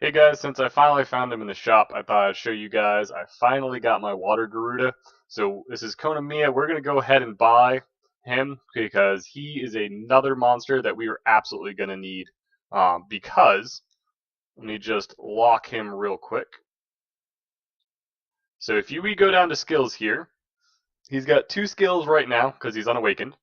Hey guys, since I finally found him in the shop, I thought I'd show you guys. I finally got my water Garuda. So this is Kona. We're going to go ahead and buy him because he is another monster that we are absolutely going to need. Because, let me just lock him real quick. So if we go down to skills here, he's got 2 skills right now because he's unawakened.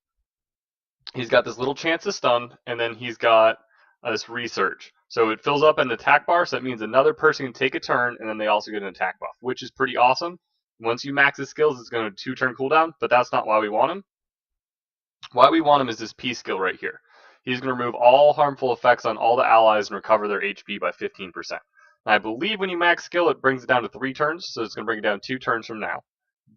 He's got this little chance to stun, and then he's got this research. So it fills up an attack bar, so that means another person can take a turn, and then they also get an attack buff, which is pretty awesome. Once you max his skills, it's going to 2-turn cooldown, but that's not why we want him. Why we want him is this P skill right here. He's going to remove all harmful effects on all the allies and recover their HP by 15%. And I believe when you max skill, it brings it down to 3 turns, so it's going to bring it down 2 turns from now.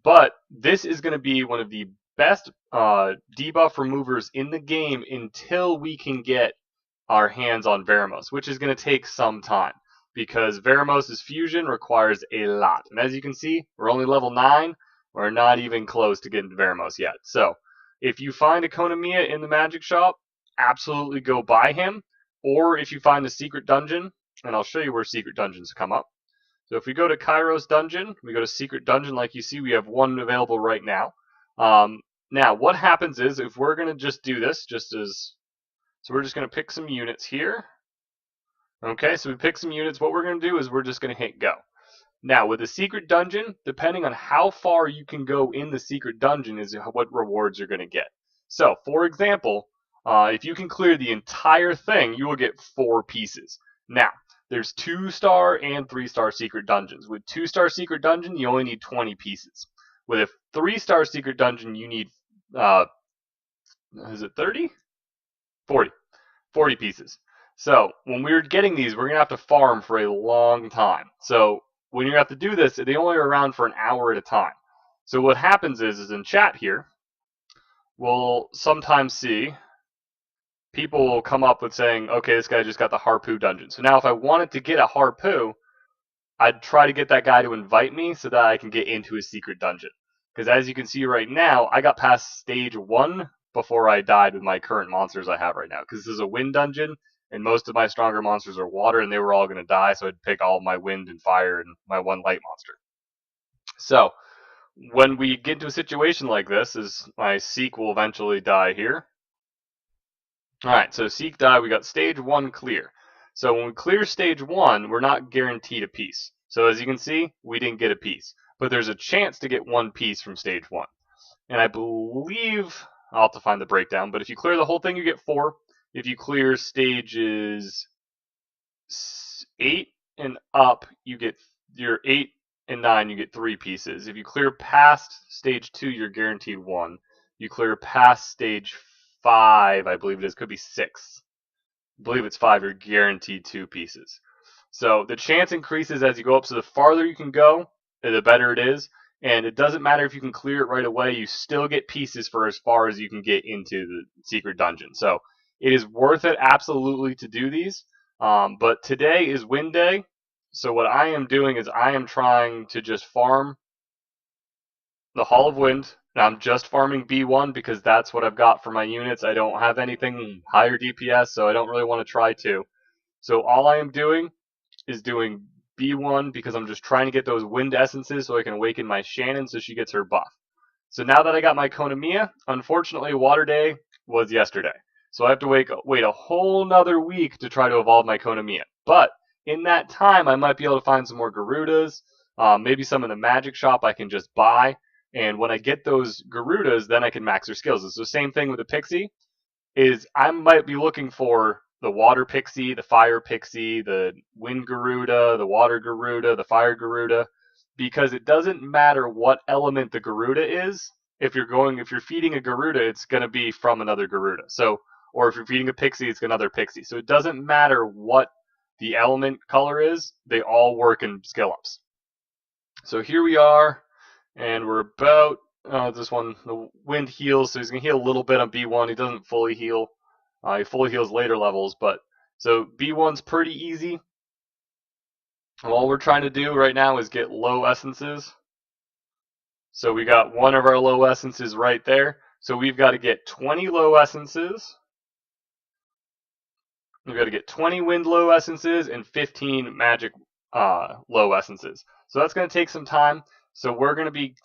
But this is going to be one of the best debuff removers in the game until we can get our hands on Veramos, which is going to take some time because Veramos' fusion requires a lot. And as you can see, we're only level 9. We're not even close to getting to Veramos yet. So if you find a Konamiya in the magic shop, absolutely go buy him. Or if you find a secret dungeon, and I'll show you where secret dungeons come up. So if we go to Kairos Dungeon, we go to Secret Dungeon, like you see, we have one available right now. Now, what happens is, if we're going to just do this, so we're just going to pick some units here. Okay, so we pick some units. What we're going to do is we're just going to hit go. Now, with the Secret Dungeon, depending on how far you can go in the Secret Dungeon is what rewards you're going to get. So, for example, if you can clear the entire thing, you will get 4 pieces. Now, there's 2-star and 3-star secret dungeons. With 2-star secret dungeon, you only need 20 pieces. With a 3-star secret dungeon, you need, is it 30? 40. 40 pieces. So when we're getting these, we're going to have to farm for a long time. So when you have to do this, they only are around for an hour at a time. So what happens is in chat here, we'll sometimes see people will come up with saying, okay, this guy just got the Harpoo dungeon. So now if I wanted to get a Harpoo, I'd try to get that guy to invite me so that I can get into his secret dungeon. Because as you can see right now, I got past stage 1 before I died with my current monsters I have right now. Because this is a wind dungeon, and most of my stronger monsters are water, and they were all going to die, so I'd pick all my wind and fire and my one light monster. So, when we get into a situation like this, is my Seek will eventually die here. Alright, so Seek die, we got stage 1 clear. So when we clear stage 1, we're not guaranteed a piece. So as you can see, we didn't get a piece. But there's a chance to get 1 piece from stage 1. And I believe, I'll have to find the breakdown, but if you clear the whole thing, you get 4. If you clear stages 8 and up, you get your 8 and 9, you get 3 pieces. If you clear past stage 2, you're guaranteed 1. You clear past stage 5, I believe it is, could be 6. I believe it's 5, you're guaranteed 2 pieces. So the chance increases as you go up, so the farther you can go, the better it is. And it doesn't matter if you can clear it right away, you still get pieces for as far as you can get into the secret dungeon. So it is worth it absolutely to do these. But today is win day, so what I am doing is I am trying to just farm the Hall of Wind. And I'm just farming B1 because that's what I've got for my units. I don't have anything higher DPS, so I don't really want to try to. So all I am doing is doing B1 because I'm just trying to get those wind essences so I can awaken my Shannon so she gets her buff. So now that I got my Konamiya, unfortunately Water Day was yesterday. So I have to wait a whole nother week to try to evolve my Konamiya. But in that time, I might be able to find some more Garudas, maybe some in the magic shop I can just buy. And when I get those Garudas, then I can max their skills. It's the same thing with the Pixie, is I might be looking for the Water Pixie, the Fire Pixie, the Wind Garuda, the Water Garuda, the Fire Garuda, because it doesn't matter what element the Garuda is. If you're feeding a Garuda, it's going to be from another Garuda. So, or if you're feeding a Pixie, it's another Pixie. So it doesn't matter what the element color is, they all work in skill ups. So here we are, and we're about, this one, the wind heals, so he's going to heal a little bit on B1. He doesn't fully heal. He fully heals later levels, but so B1's pretty easy. And all we're trying to do right now is get low essences. So we got one of our low essences right there. So we've got to get 20 low essences. We've got to get 20 wind low essences and 15 magic low essences. So that's going to take some time. So we're going to be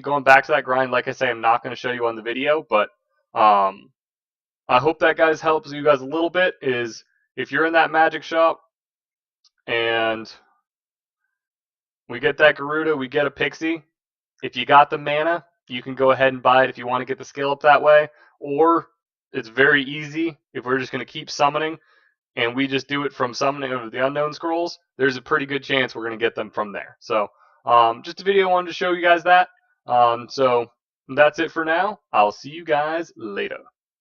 going back to that grind. Like I say, I'm not going to show you on the video, but I hope that guys helps you guys a little bit. Is if you're in that magic shop and we get that Garuda, we get a pixie. If you got the mana, you can go ahead and buy it if you want to get the skill up that way. Or it's very easy if we're just going to keep summoning and we just do it from summoning of the unknown scrolls. There's a pretty good chance we're going to get them from there. So just a video I wanted to show you guys that. So that's it for now. I'll see you guys later.